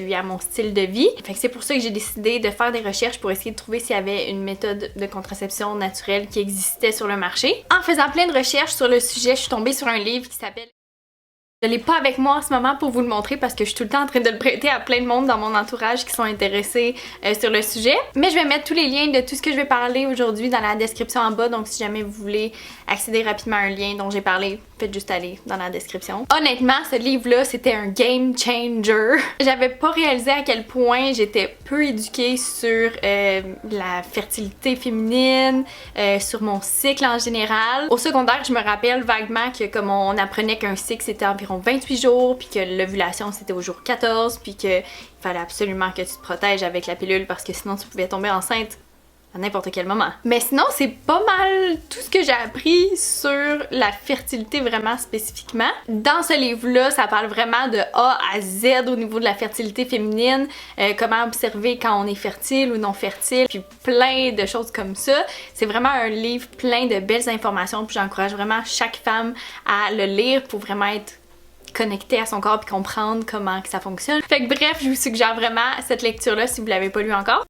puis à mon style de vie. Fait que c'est pour ça que j'ai décidé de faire des recherches pour essayer de trouver s'il y avait une méthode de contraception naturelle qui existait sur le marché. En faisant plein de recherches sur le sujet, je suis tombée sur un livre qui s'appelle... Je l'ai pas avec moi en ce moment pour vous le montrer parce que je suis tout le temps en train de le prêter à plein de monde dans mon entourage qui sont intéressés sur le sujet. Mais je vais mettre tous les liens de tout ce que je vais parler aujourd'hui dans la description en bas. Donc si jamais vous voulez accéder rapidement à un lien dont j'ai parlé, faites juste aller dans la description. Honnêtement, ce livre-là, c'était un game changer. J'avais pas réalisé à quel point j'étais peu éduquée sur la fertilité féminine, sur mon cycle en général. Au secondaire, je me rappelle vaguement que comme on apprenait qu'un cycle c'était environ 28 jours, puis que l'ovulation c'était au jour 14, puis que il fallait absolument que tu te protèges avec la pilule parce que sinon tu pouvais tomber enceinte à n'importe quel moment. Mais sinon, c'est pas mal tout ce que j'ai appris sur la fertilité vraiment spécifiquement. Dans ce livre-là, ça parle vraiment de A à Z au niveau de la fertilité féminine, comment observer quand on est fertile ou non fertile, puis plein de choses comme ça. C'est vraiment un livre plein de belles informations, puis j'encourage vraiment chaque femme à le lire pour vraiment être connecter à son corps puis comprendre comment que ça fonctionne. Fait que bref, je vous suggère vraiment cette lecture-là si vous l'avez pas lu encore.